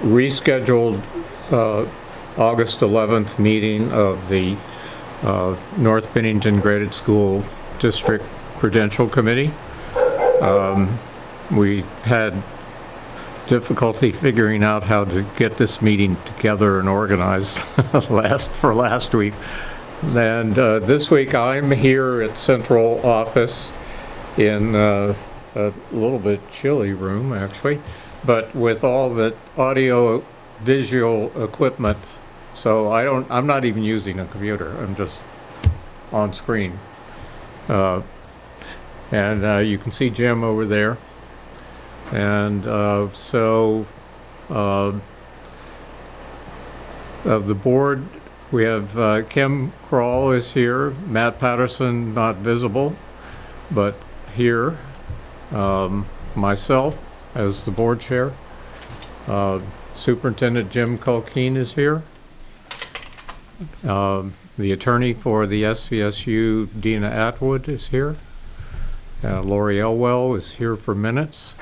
rescheduled August 11th meeting of the North Bennington Graded School District Prudential Committee. We had difficulty figuring out how to get this meeting together and organized last week. And this week I'm here at Central Office in a little bit chilly room, actually, but with all the audio visual equipment. So I'm not even using a computer. I'm just on screen. And you can see Jim over there. And of the board, we have Kim Kroll is here, Matt Patterson not visible, but here, myself as the board chair, Superintendent Jim Culkeen is here, the attorney for the SVSU, Dina Atwood, is here. Lori Elwell is here for minutes,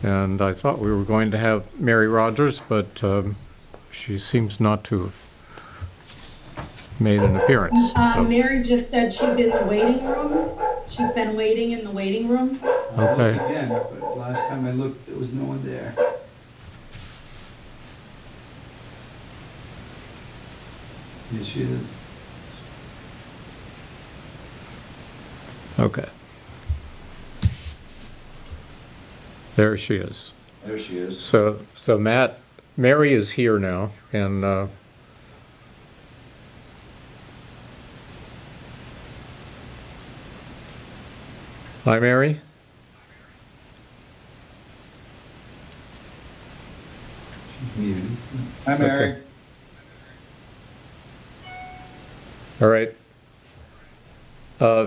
and I thought we were going to have Mary Rogers, but she seems not to have made an appearance. So. Mary just said she's in the waiting room. She's been waiting in the waiting room. Okay. Again, but last time I looked, there was no one there. Yes, she is. Okay. There she is. There she is. So Mary is here now, and hi, Mary. Hi, Mary. Okay. All right.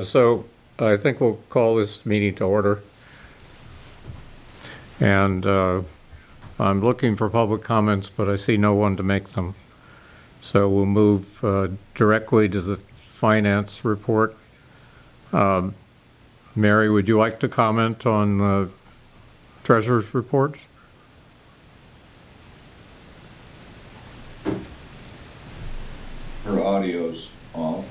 So I think we'll call this meeting to order. And I'm looking for public comments, but I see no one to make them. So we'll move directly to the finance report. Mary, would you like to comment on the treasurer's report? Her audio's off.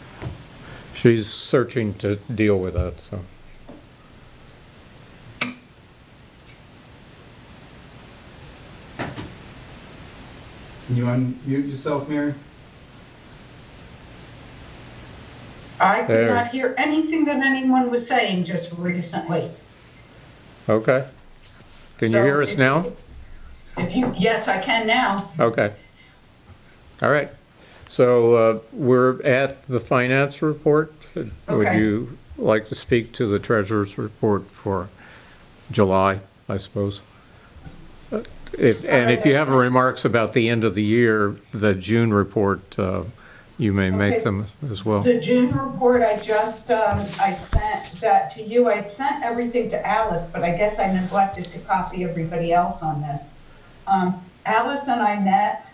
She's searching to deal with that, so. Can you unmute yourself, Mary? I could not hear anything that anyone was saying just recently. Okay. Can you hear us now? Yes, I can now. Okay. All right. So we're at the finance report. Okay. Would you like to speak to the treasurer's report for July, I suppose? If you have remarks about the end of the year, the June report, you may make them as well. The June report, I just, I sent that to you. I sent everything to Alice, but I guess I neglected to copy everybody else on this. Alice and I met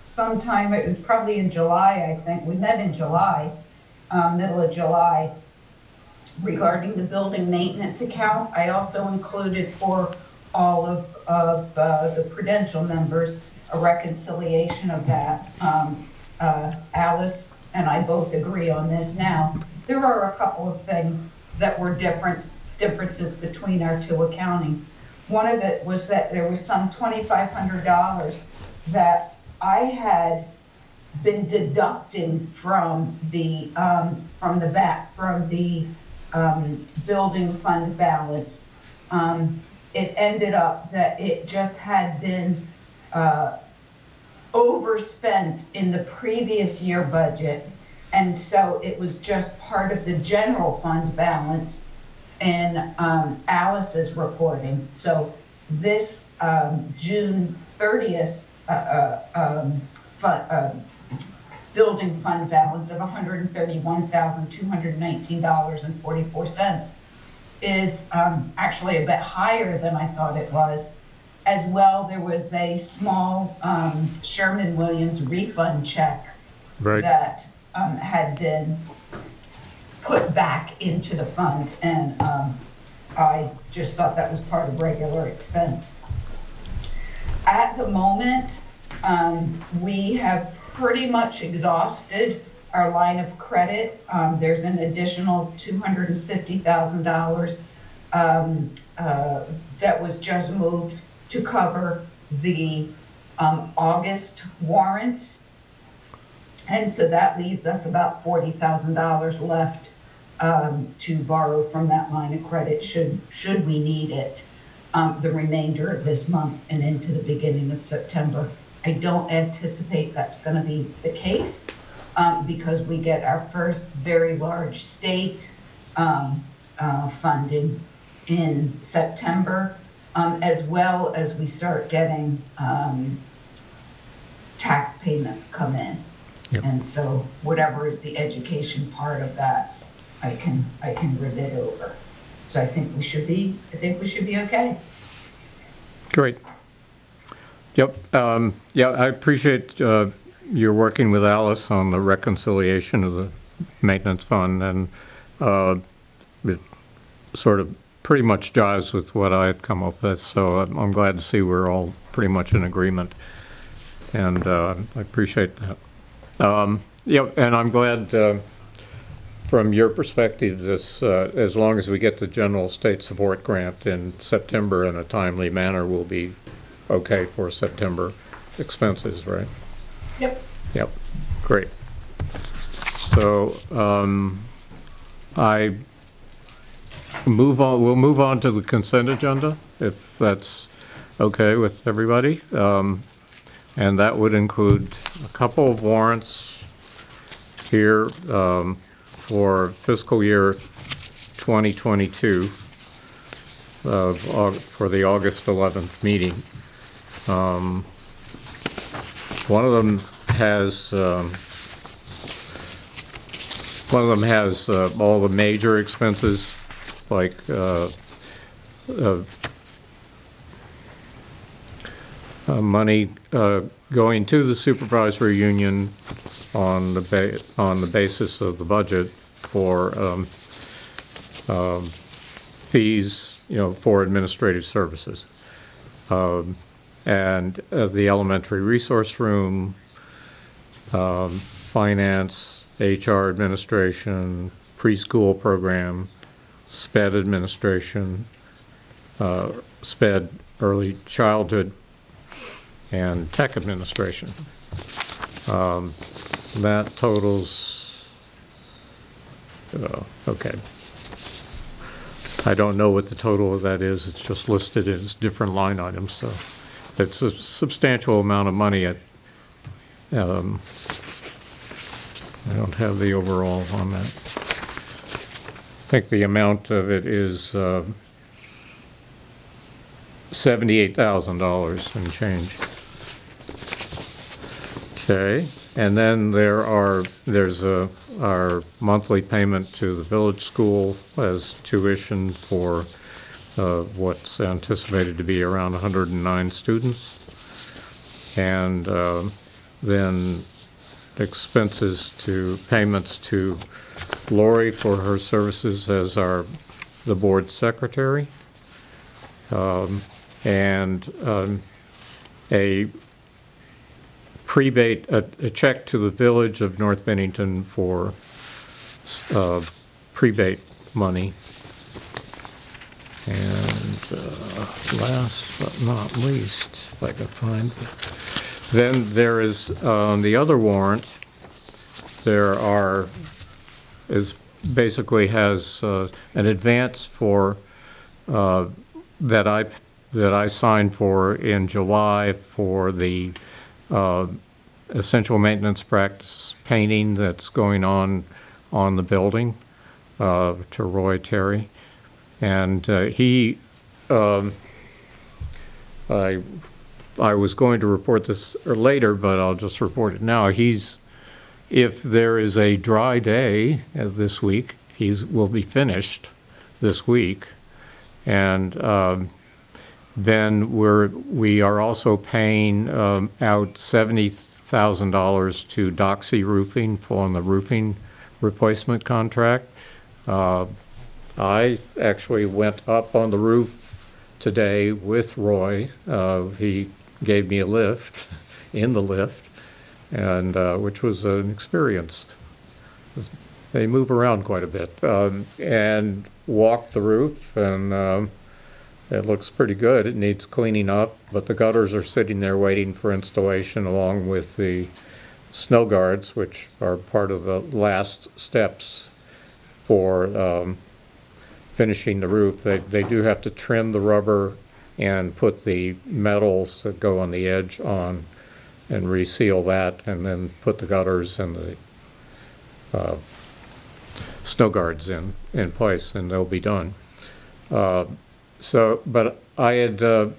sometime, it was probably in July, I think. We met in July, middle of July, regarding the building maintenance account. I also included for all of the Prudential members a reconciliation of that. Alice and I both agree on this now. There are a couple of things that were differences between our two accounting. One of it was that there was some $2,500 that I had been deducting from the building fund balance. It ended up that it just had been overspent in the previous year budget, and so it was just part of the general fund balance in Alice's reporting. So this June 30th building fund balance of $131,219.44 is actually a bit higher than I thought it was. As well, there was a small Sherman-Williams refund check that had been put back into the fund, and I just thought that was part of regular expense. At the moment, we have pretty much exhausted our line of credit. There's an additional $250,000 that was just moved to cover the August warrants. And so that leaves us about $40,000 left to borrow from that line of credit should we need it the remainder of this month and into the beginning of September. I don't anticipate that's going to be the case because we get our first very large state funding in September, as well as we start getting tax payments come in. Yep. And so whatever is the education part of that, I can remit over. So I think we should be okay. Great. Yep. Yeah, I appreciate you're working with Alice on the reconciliation of the maintenance fund, and it sort of pretty much jives with what I had come up with. So I'm glad to see we're all pretty much in agreement, and I appreciate that. Yeah, and I'm glad from your perspective, this as long as we get the general state support grant in September in a timely manner, we'll be okay for September expenses, right? Yep. Yep. Great. So I move on. We'll move on to the consent agenda if that's okay with everybody, and that would include a couple of warrants here for fiscal year 2022 for the August 11th meeting. One of them has all the major expenses, like money going to the supervisory union on the basis of the budget for fees, for administrative services, and the elementary resource room, finance, HR administration, preschool program, SPED administration, SPED early childhood, and tech administration. That totals, okay. I don't know what the total of that is. It's just listed as different line items, so it's a substantial amount of money. I don't have the overall on that. I think the amount of it is $78,000 and change. Okay, and then there's our monthly payment to the village school as tuition for what's anticipated to be around 109 students, and then payments to Lori for her services as the board secretary, and a check to the village of North Bennington for prebate money. And last but not least, if I can find it, then there is the other warrant. Basically has an advance for that I signed for in July for the essential maintenance practice painting that's going on the building to Roy Terry, and I was going to report this later, but I'll just report it now. If there is a dry day this week, will be finished this week, and then we are also paying out $70,000 to Doxy Roofing on the roofing replacement contract. I actually went up on the roof today with Roy. He gave me a lift, in the lift, and which was an experience. They move around quite a bit, and walked the roof, and it looks pretty good. It needs cleaning up, but the gutters are sitting there waiting for installation along with the snow guards, which are part of the last steps for finishing the roof. They do have to trim the rubber and put the metals that go on the edge on and reseal that, and then put the gutters and the snow guards in place, and they'll be done. But I had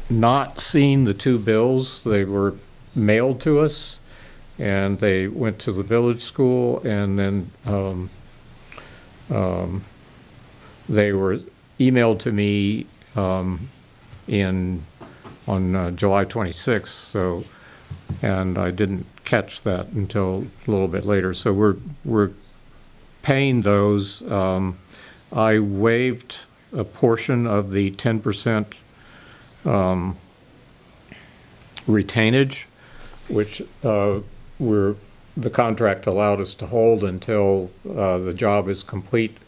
not seen the two bills. They were mailed to us, and they went to the village school, and then they were emailed to me on July 26th. So, and I didn't catch that until a little bit later. So we're paying those. I waived a portion of the 10% retainage, which the contract allowed us to hold until the job is complete,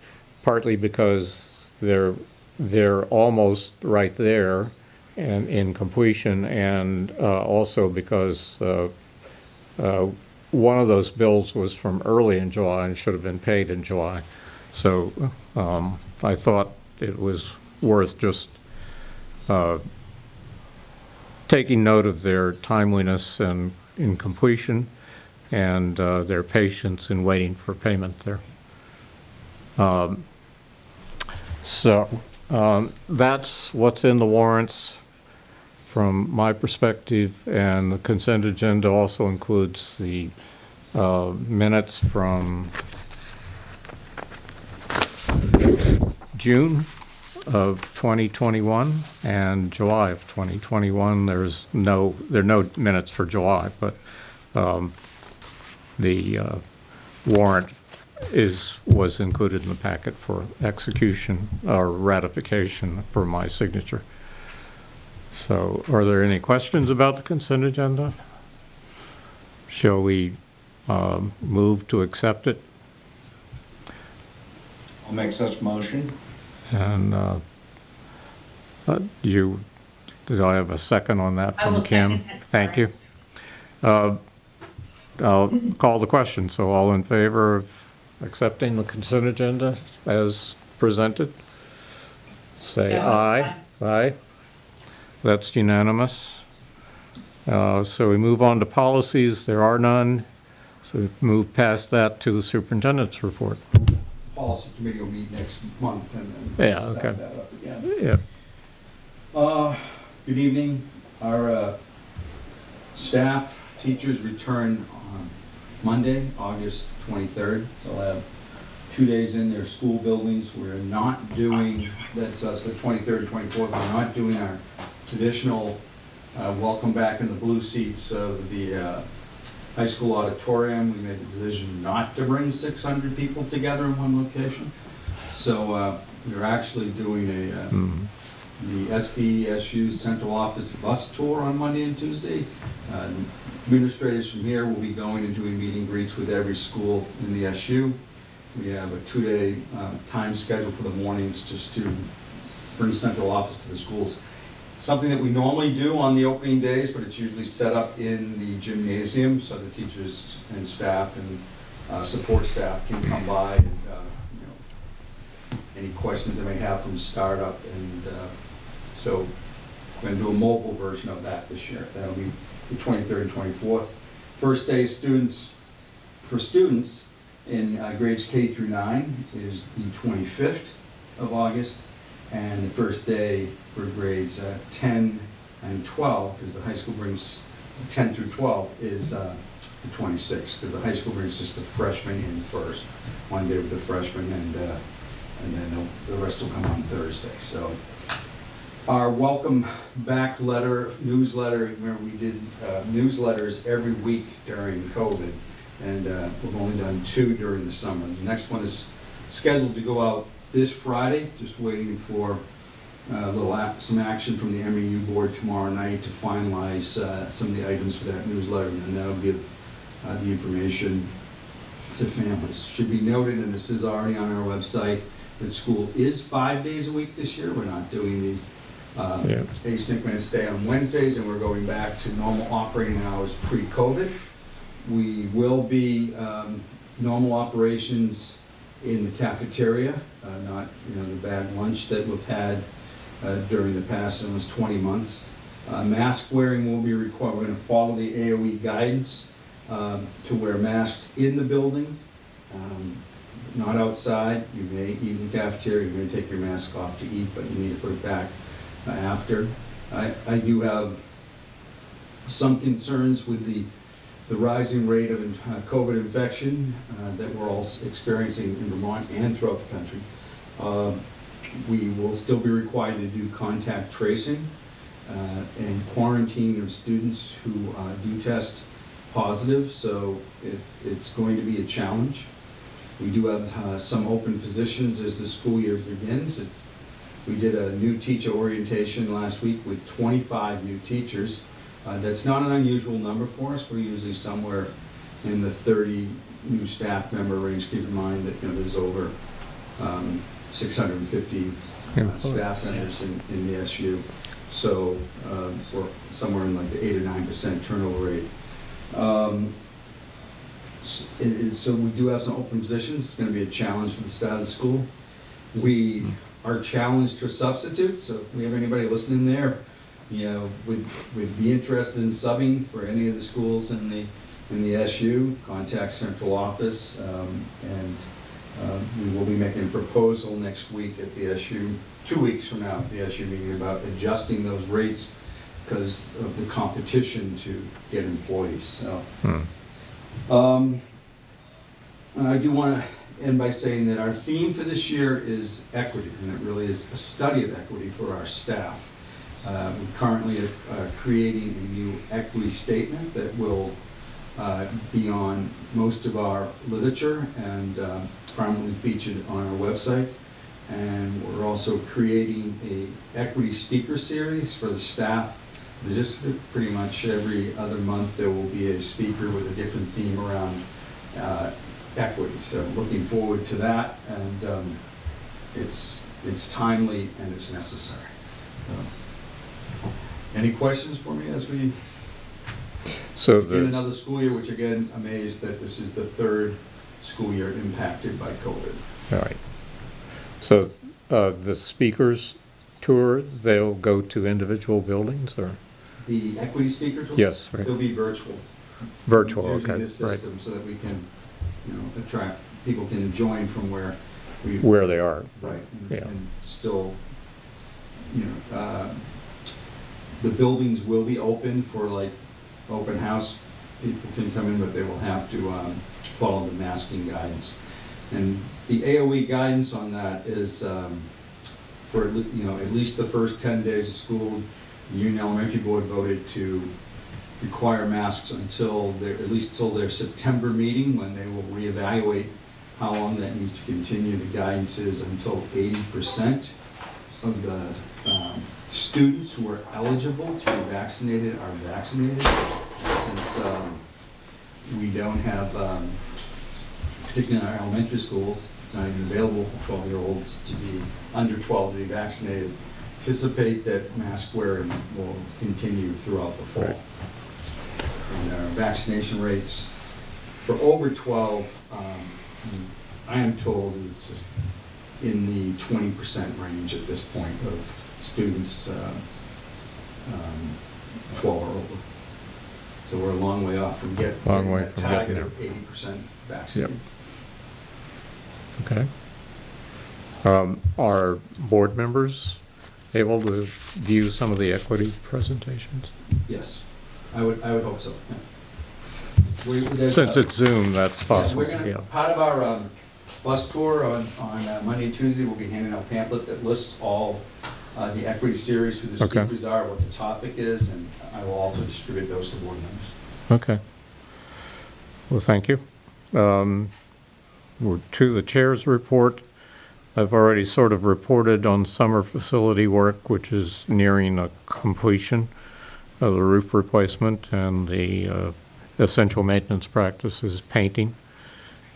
partly because they're almost right there and in completion, and also because one of those bills was from early in July and should have been paid in July. So I thought it was worth just taking note of their timeliness and in completion, and their patience in waiting for payment there. That's what's in the warrants from my perspective, and the consent agenda also includes the minutes from June of 2021 and July of 2021. There are no minutes for July, but the warrant was included in the packet for execution or ratification for my signature. So, are there any questions about the consent agenda? Shall we move to accept it? I'll make such motion. And did I have a second on that from Kim? Thank you. I'll call the question. So all in favor of accepting the consent agenda as presented? Say Yes. aye. Aye. That's unanimous. So we move on to policies. There are none. So we move past that to the superintendent's report. Policy committee will meet next month and then Yeah, start okay. that up again. Yeah. Good evening. Our staff, teachers return on Monday, August 23rd. They'll have 2 days in their school buildings. We're not doing, that's the 23rd and 24th, we're not doing our traditional welcome back in the blue seats of the high school auditorium. We made the decision not to bring 600 people together in one location. So we're actually doing the SBSU Central Office bus tour on Monday and Tuesday. Administrators from here will be going and doing meet and greets with every school in the SU. We have a 2-day time schedule for the mornings just to bring Central Office to the schools. Something that we normally do on the opening days, but it's usually set up in the gymnasium so the teachers and staff and support staff can come by and any questions they may have from startup. And so we're going to do a mobile version of that this year. That'll be the 23rd and 24th. First day for students in grades K through 9 is the 25th of August. And the first day for grades 10 and 12, because the high school brings 10 through 12, is the 26th, because the high school brings just the freshmen in first. One day with the freshmen, and then the rest will come on Thursday. So our welcome back newsletter, remember we did newsletters every week during COVID, and we've only done 2 during the summer. The next one is scheduled to go out this Friday, just waiting for some action from the MEU board tomorrow night to finalize some of the items for that newsletter, and then that'll give the information to families. Should be noted, and this is already on our website, that school is 5 days a week this year. We're not doing the asynchronous day on Wednesdays, and we're going back to normal operating hours pre-COVID. We will be normal operations in the cafeteria, not the bag lunch that we've had during the past almost 20 months. Mask wearing will be required. We're going to follow the AOE guidance to wear masks in the building, not outside. You may eat in the cafeteria, you may take your mask off to eat, but you need to put it back after. I do have some concerns with the rising rate of COVID infection that we're all experiencing in Vermont and throughout the country. We will still be required to do contact tracing and quarantine of students who do test positive, so it's going to be a challenge. We do have some open positions as the school year begins. We did a new teacher orientation last week with 25 new teachers. That's not an unusual number for us. We're usually somewhere in the 30 new staff member range. Keep in mind that there's over 650 staff members in the SU. So we're somewhere in like the 8 or 9% turnover rate. So we do have some open positions. It's going to be a challenge for the start of the school. We are challenged for substitutes. So if we have anybody listening there, would be interested in subbing for any of the schools in the SU, contact central office, and we will be making a proposal next week at the SU, 2 weeks from now at the SU meeting, about adjusting those rates because of the competition to get employees. So, I do want to end by saying that our theme for this year is equity, and it really is a study of equity for our staff. We currently are creating a new equity statement that will be on most of our literature and prominently featured on our website. And we're also creating a equity speaker series for the staff. Just pretty much every other month there will be a speaker with a different theme around equity. So looking forward to that, and it's timely and it's necessary. Any questions for me as we begin another school year, which again, amazed that this is the 3rd school year impacted by COVID. All right. So the speakers tour, they'll go to individual buildings, or? The equity speaker tour? Yes, right. They'll be virtual. Virtual, using okay. this system, right. So that we can, attract, people can join from where they are. Right, and still, the buildings will be open for like open house. People can come in, but they will have to follow the masking guidance. And the AOE guidance on that is for at least the first 10 days of school, the Union Elementary Board voted to require masks at least until their September meeting, when they will reevaluate how long that needs to continue. The guidance is until 80% of the students who are eligible to be vaccinated are vaccinated. Since we don't have, particularly in our elementary schools, it's not even available for 12-year-olds to be under 12 to be vaccinated. Anticipate that mask wearing will continue throughout the fall. Right. And our vaccination rates for over 12, I am told it's just in the 20% range at this point of students 12 or over. So we're a long way off from getting that target of 80% vaccinated. Yep. Okay. Are board members able to view some of the equity presentations? Yes, I would hope so. Yeah. Since it's Zoom, that's possible. Yeah, we're gonna, part of our bus tour on Monday and Tuesday, we'll be handing out a pamphlet that lists all the equity series, who the speakers are, what the topic is, and I will also distribute those to board members. Okay. Well, thank you. We're to the chair's report. I've already sort of reported on summer facility work, which is nearing a completion of the roof replacement, and the essential maintenance practice is painting.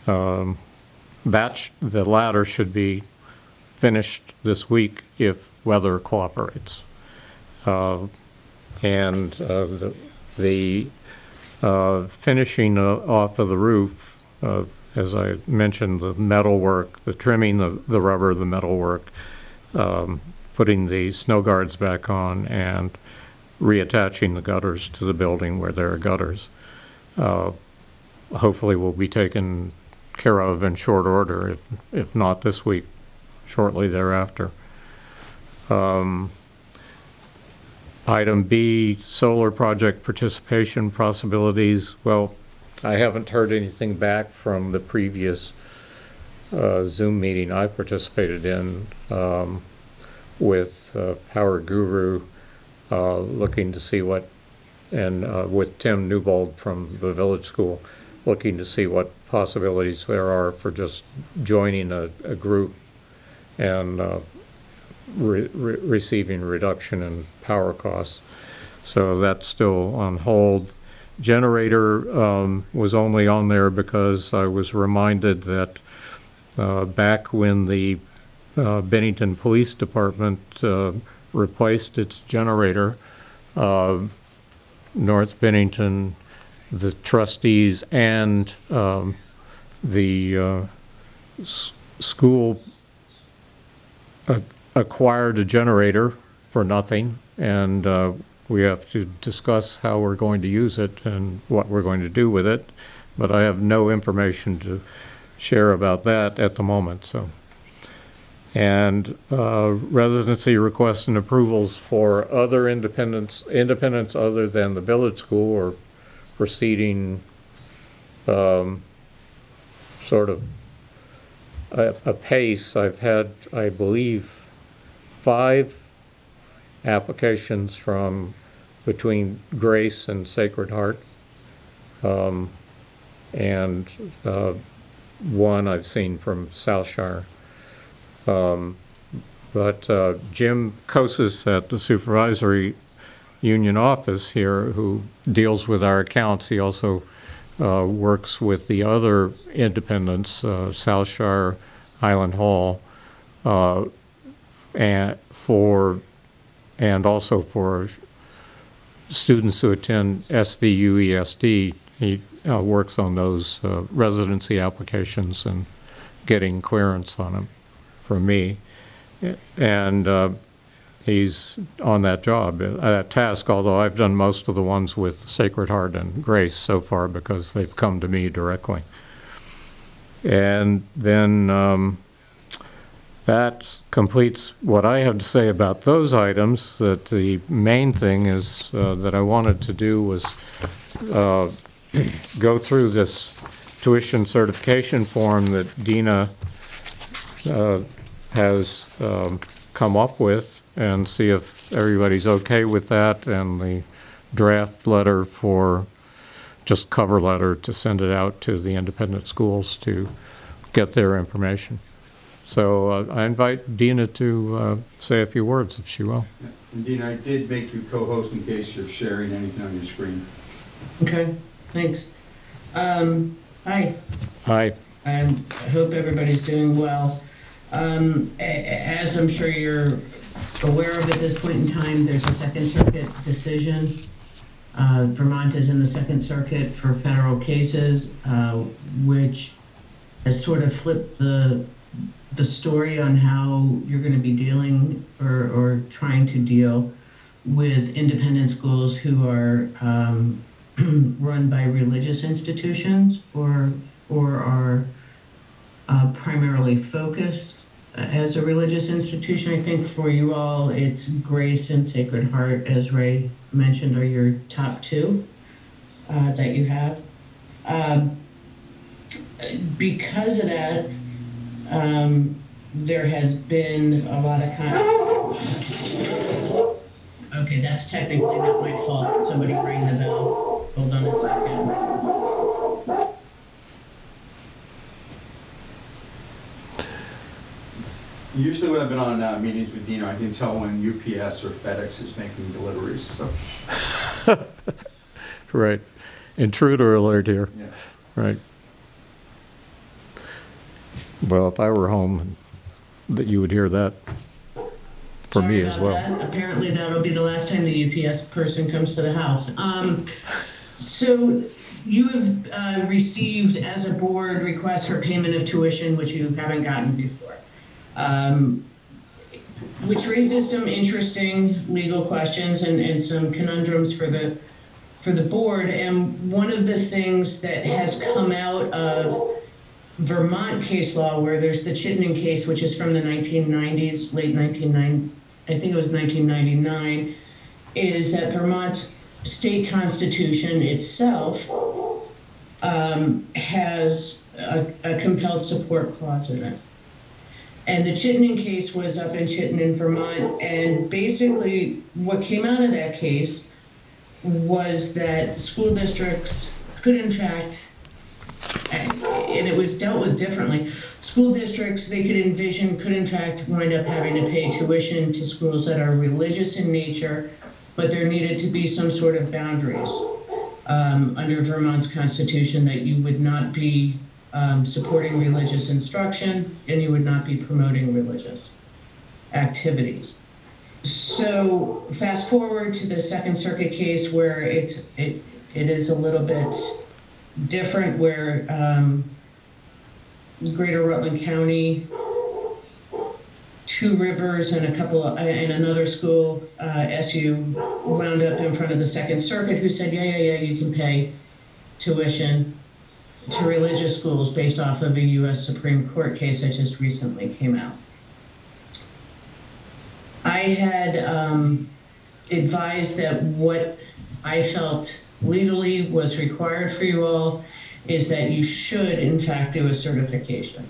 The latter should be finished this week if weather cooperates. And the finishing off of the roof, as I mentioned, the metal work, the trimming, the rubber, the metal work, putting the snow guards back on, and reattaching the gutters to the building where there are gutters. Hopefully will be taken care of in short order, if not this week, shortly thereafter. Item B, solar project participation possibilities. Well, I haven't heard anything back from the previous Zoom meeting I participated in with Power Guru, looking to see what, and with Tim Newbold from the Village School, looking to see what possibilities there are for just joining a group and receiving reduction in power costs. So that's still on hold. Generator was only on there because I was reminded that back when the Bennington Police Department replaced its generator, North Bennington, the trustees, and the school acquired a generator for nothing, and we have to discuss how we're going to use it and what we're going to do with it, but I have no information to share about that at the moment. So, and residency requests and approvals for other independents other than the Village School are proceeding sort of a pace. I've had, I believe, 5 applications from between Grace and Sacred Heart, and 1 I've seen from Southshire. But Jim Kosis at the Supervisory Union office here, who deals with our accounts, he also works with the other independents, Southshire, Highland Hall, and also for students who attend SVU ESD. He works on those residency applications and getting clearance on them from me, and he's on that job, that task, although I've done most of the ones with Sacred Heart and Grace so far because they've come to me directly. And then that completes what I have to say about those items. That the main thing is that I wanted to do was go through this tuition certification form that Dina has come up with, and see if everybody's okay with that, and the draft letter for just cover letter to send it out to the independent schools to get their information. So I invite Dina to say a few words, if she will. Yeah. And Dina, I did make you co-host in case you're sharing anything on your screen. Okay, thanks. Hi. Hi. I hope everybody's doing well. As I'm sure you're aware of at this point in time, there's a Second Circuit decision. Vermont is in the Second Circuit for federal cases, which has sort of flipped the story on how you're going to be dealing or trying to deal with independent schools who are run by religious institutions or are primarily focused as a religious institution. I think for you all, it's Grace and Sacred Heart, as Ray mentioned, are your top 2 that you have. Because of that, there has been a lot of okay, that's technically not my fault. Somebody rang the bell. Hold on a second. Usually when I've been on meetings with Dina, I can tell when UPS or FedEx is making deliveries, so. Right. Intruder alert here. Yeah. Right. Well, if I were home, that you would hear that for me Sorry as about well. that. Apparently that'll be the last time the UPS person comes to the house. So you have received as a board requests for payment of tuition, which you haven't gotten before. Which raises some interesting legal questions and some conundrums for the board. And one of the things that has come out of Vermont case law, where there's the Chittenden case, which is from the 1990s, late 1990, I think it was 1999, is that Vermont's state constitution itself has a compelled support clause in it. And the Chittenden case was up in Chittenden, Vermont, and basically what came out of that case was that school districts could in fact, and it was dealt with differently, school districts they could envision could in fact wind up having to pay tuition to schools that are religious in nature, but there needed to be some sort of boundaries under Vermont's constitution that you would not be supporting religious instruction and you would not be promoting religious activities. So fast forward to the Second Circuit case where it is a little bit different, where Greater Rutland County, Two Rivers, and and another school, SU, wound up in front of the Second Circuit, who said, yeah, you can pay tuition to religious schools based off of a U.S. Supreme Court case that just recently came out. I had advised that what I felt legally was required for you all is that you should, in fact, do a certification.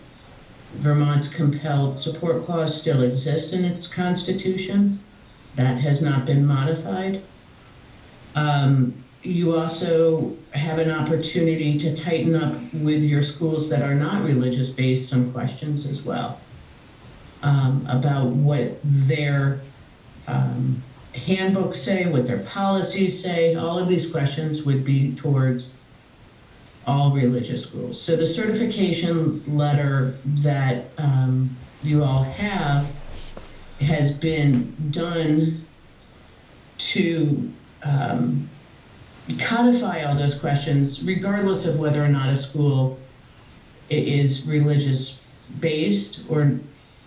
Vermont's compelled support clause still exists in its constitution. That has not been modified. You also have an opportunity to tighten up with your schools that are not religious-based some questions as well about what their handbooks say, what their policies say. All of these questions would be towards all religious schools. So the certification letter that you all have has been done to codify all those questions, regardless of whether or not a school is religious based,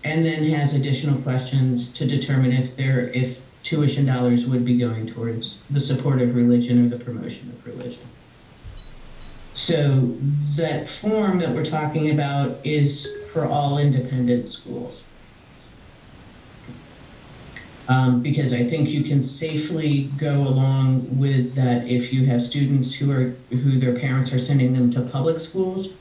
and then has additional questions to determine if tuition dollars would be going towards the support of religion or the promotion of religion. So that form that we're talking about is for all independent schools. Because I think you can safely go along with that if you have students who their parents are sending them to public schools,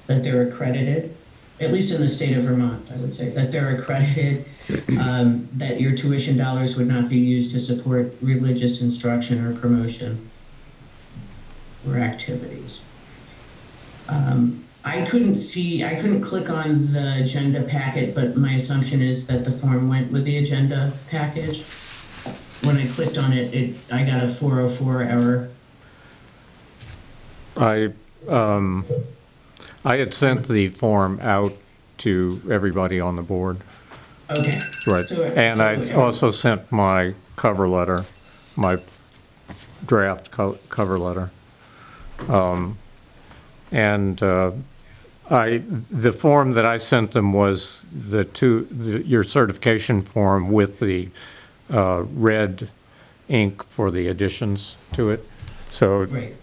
that they're accredited, at least in the state of Vermont, I would say, that they're accredited, that your tuition dollars would not be used to support religious instruction or promotion or activities. I couldn't click on the agenda packet, but my assumption is that the form went with the agenda package. When I clicked on it, I got a 404 error. I had sent the form out to everybody on the board. Okay. Right. And I also sent my cover letter, my draft cover letter. The form that I sent them was your certification form with the red ink for the additions to it. So Right.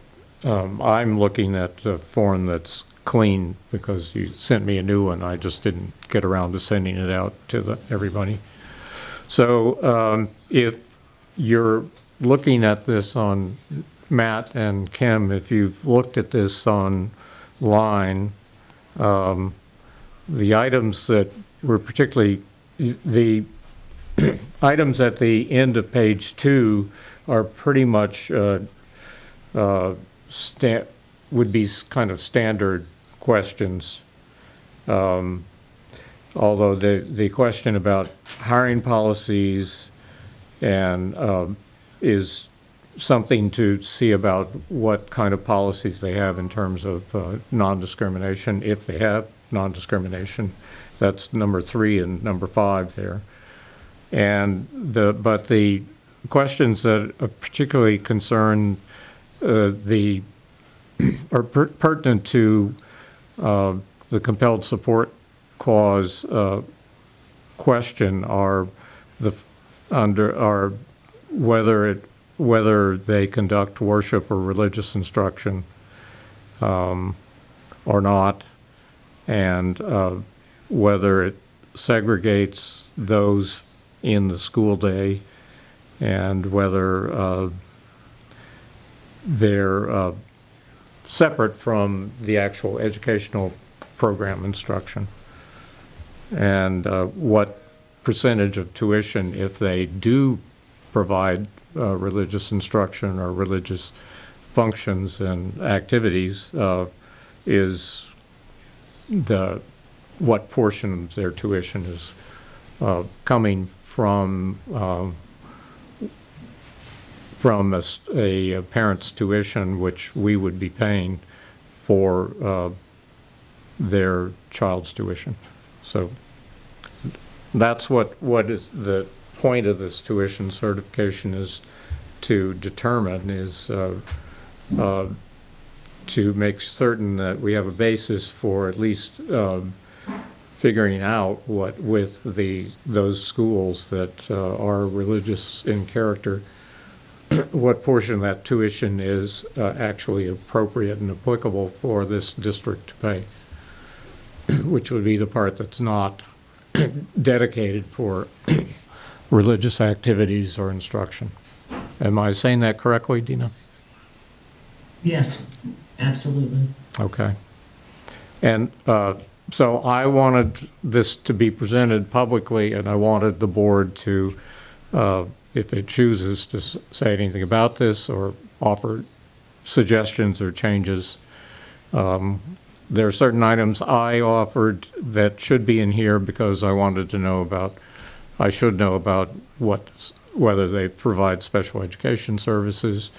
I'm looking at the form that's clean because you sent me a new one. I just didn't get around to sending it out to everybody. So if you're looking at this on Matt and Kim, if you've looked at this online, the items that were particularly, the items at the end of page 2 are pretty much would be kind of standard questions. although the question about hiring policies and is something to see about what kind of policies they have in terms of non-discrimination, if they have non-discrimination. That's number 3 and number 5 there. And but the questions that are particularly concern are pertinent to the compelled support clause question are whether they conduct worship or religious instruction or not, and whether it segregates those in the school day, and whether they're separate from the actual educational program instruction, and what percentage of tuition, if they do provide religious instruction or religious functions and activities, is what portion of their tuition is coming from a parent's tuition, which we would be paying for their child's tuition. So that's what is the point of this tuition certification, is to determine, is to make certain that we have a basis for at least figuring out what, with those schools that are religious in character, what portion of that tuition is actually appropriate and applicable for this district to pay, which would be the part that's not dedicated for religious activities or instruction. Am I saying that correctly, Dina? Yes, absolutely. Okay. And so I wanted this to be presented publicly, and I wanted the board to, if it chooses to say anything about this or offer suggestions or changes. There are certain items I offered that should be in here because I wanted to know about, I should know about whether they provide special education services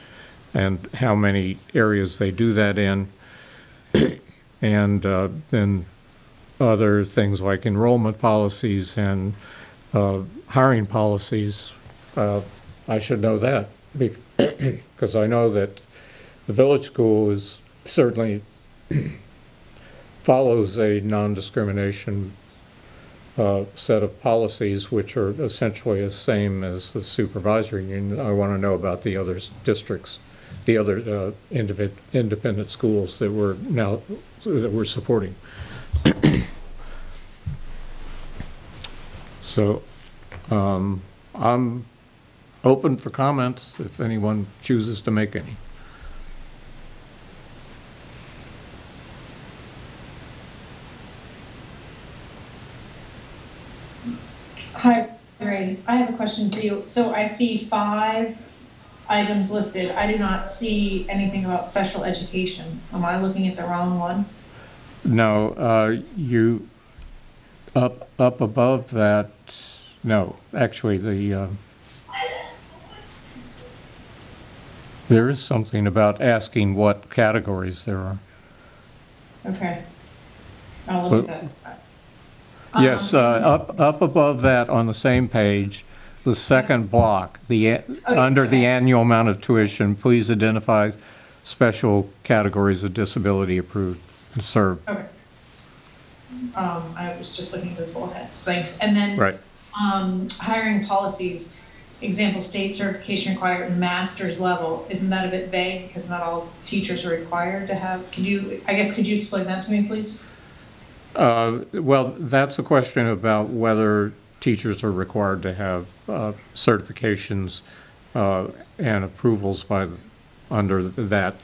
and how many areas they do that in. And then other things like enrollment policies and hiring policies. I should know that because I know that the village school is certainly follows a non-discrimination set of policies, which are essentially the same as the supervisory union. I want to know about the other districts, the other independent schools that we're supporting. So I'm open for comments if anyone chooses to make any. Hi, Ray. I have a question for you. So I see 5 items listed. I do not see anything about special education. Am I looking at the wrong one? No, you up above that. No, actually, there is something about asking what categories there are. Okay. I'll look at that. Yes, up above that on the same page, the second block, under the annual amount of tuition, please identify special categories of disability approved and served. Okay. I was just looking at those bullheads. Thanks. And then Right. Hiring policies, example, state certification required at master's level. Isn't that a bit vague because not all teachers are required to have? Could you explain that to me, please? Well, that's a question about whether teachers are required to have certifications and approvals under that.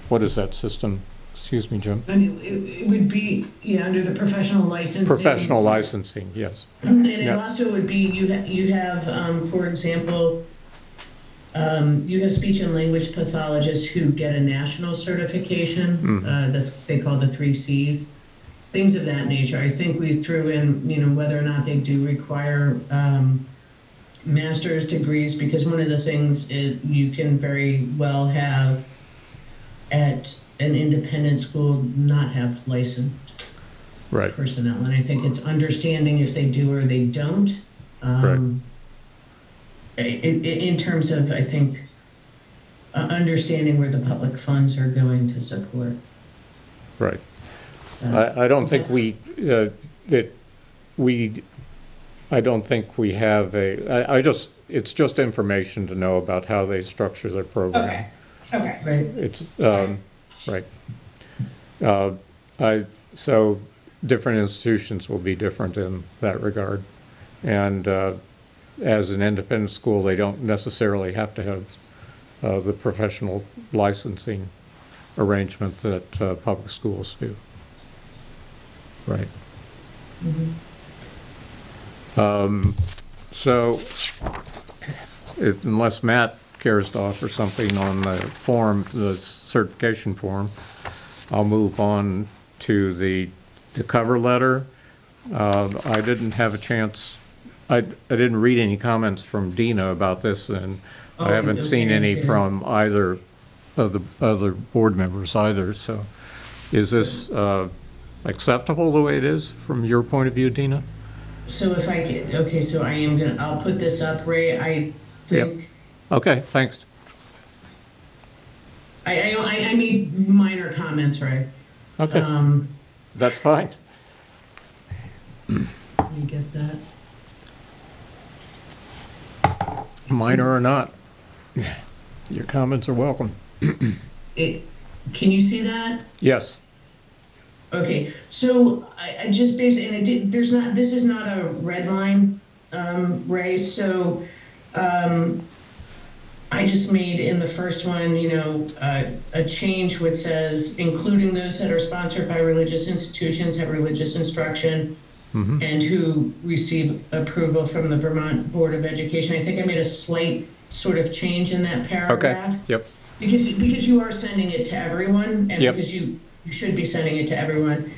What is that system? Excuse me, Jim. And it would be, under the professional licensing. Professional licensing, yes. And it also would be, you have, for example, you have speech and language pathologists who get a national certification. That's what they call the 3 Cs. things of that nature. I think we threw in, you know, whether or not they do require master's degrees, because one of the things is you can very well have at an independent school not have licensed Right. personnel. And I think it's understanding if they do or they don't. In terms of, I think, understanding where the public funds are going to support. Right. I don't think I don't think we have it's just information to know about how they structure their program. Okay, Right. It's, right. So different institutions will be different in that regard. And as an independent school, they don't necessarily have to have the professional licensing arrangement that public schools do. Right. So, unless Matt cares to offer something on the form, the certification form, I'll move on to the cover letter. I didn't have a chance, I didn't read any comments from Dina about this, and I haven't seen any from either of the other board members either, so is this acceptable the way it is from your point of view, Dina? So if I get, okay, so I'll put this up, Ray. I think. Yep. Okay, thanks. I made minor comments, Ray. Okay, that's fine. Let me get that. Minor or not, your comments are welcome. Can you see that? Yes. Okay, so I just basically, and this is not a red line, Ray, so I just made in the first one, you know, a change which says, including those that are sponsored by religious institutions, have religious instruction, and who receive approval from the Vermont Board of Education. I think I made a slight sort of change in that paragraph. Okay, yep. Because you are sending it to everyone, and Yep. because you should be sending it to everyone.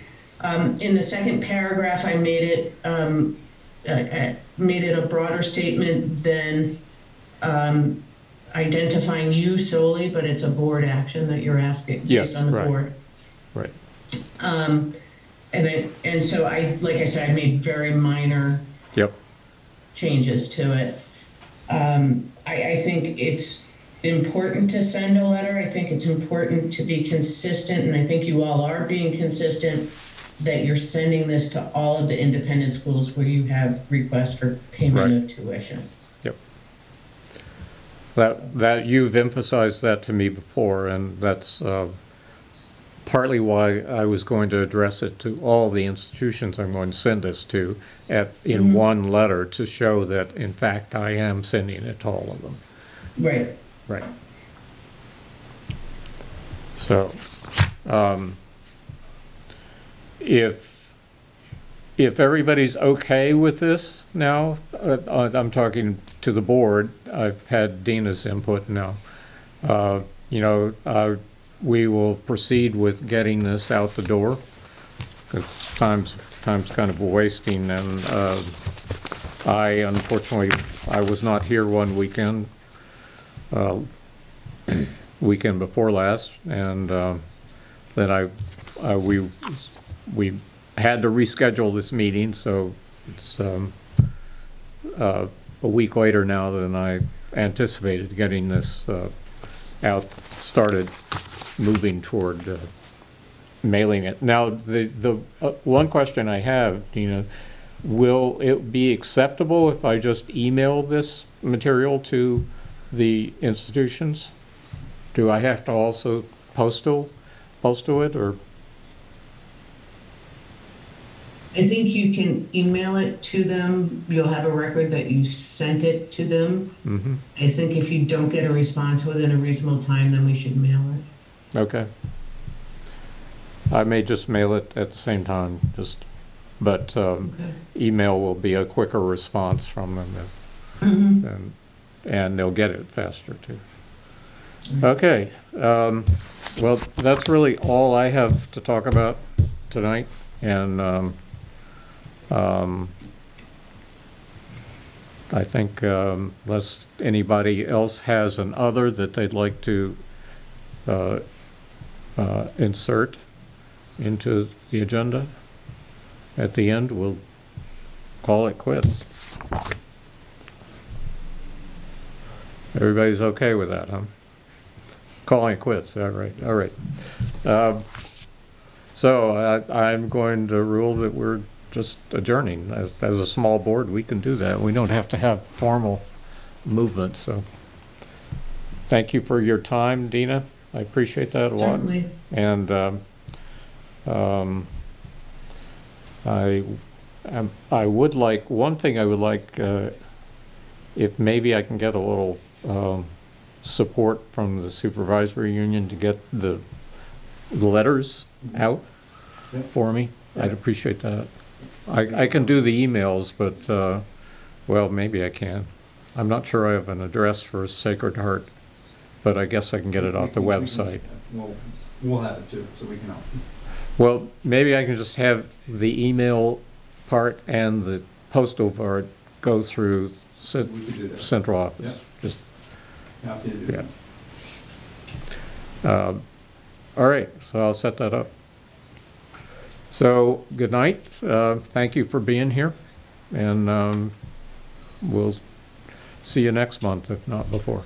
In the second paragraph, I made it a broader statement than identifying you solely, but it's a board action that you're asking based on the board. Right. And so like I said, I made very minor changes to it. I think it's important to send a letter. I think it's important to be consistent, and I think you all are being consistent, that you're sending this to all of the independent schools where you have requests for payment of tuition. Yep. That you've emphasized that to me before, and that's partly why I was going to address it to all the institutions I'm going to send this to in one letter, to show that in fact I am sending it to all of them. Right. Right. So, if everybody's okay with this now, I'm talking to the board. I've had Dina's input now. You know, we will proceed with getting this out the door. It's time's kind of wasting, and unfortunately I was not here one weekend. Weekend before last, and then we had to reschedule this meeting, so it's a week later now than I anticipated getting this started moving toward mailing it. Now, the one question I have, Dina, will it be acceptable if I just email this material to the institutions? Do I have to also postal it, or? I think you can email it to them. You'll have a record that you sent it to them. I think if you don't get a response within a reasonable time, then we should mail it. Okay. I may just mail it at the same time, but email will be a quicker response from them, and they'll get it faster too. Okay. Well, that's really all I have to talk about tonight. And I think unless anybody else has an other that they'd like to insert into the agenda, at the end, we'll call it quits. Everybody's okay with that, huh? Calling it quits, all right, all right. So I'm going to rule that we're just adjourning. As a small board, we can do that. We don't have to have formal movement, so. Thank you for your time, Dina. I appreciate that a lot. Certainly. And I would like, one thing I would like, if maybe I can get a little support from the supervisory union to get the letters out for me. I'd appreciate that. I can do the emails, but, well, maybe I can. I'm not sure I have an address for Sacred Heart, but I guess I can get it off the website. We'll have it too, so we can help. Well, maybe I can just have the email part and the postal part go through We could do that. central office. Yeah. Just, Happy to do yeah. that. All right, so I'll set that up. So, good night. Thank you for being here, and we'll see you next month, if not before.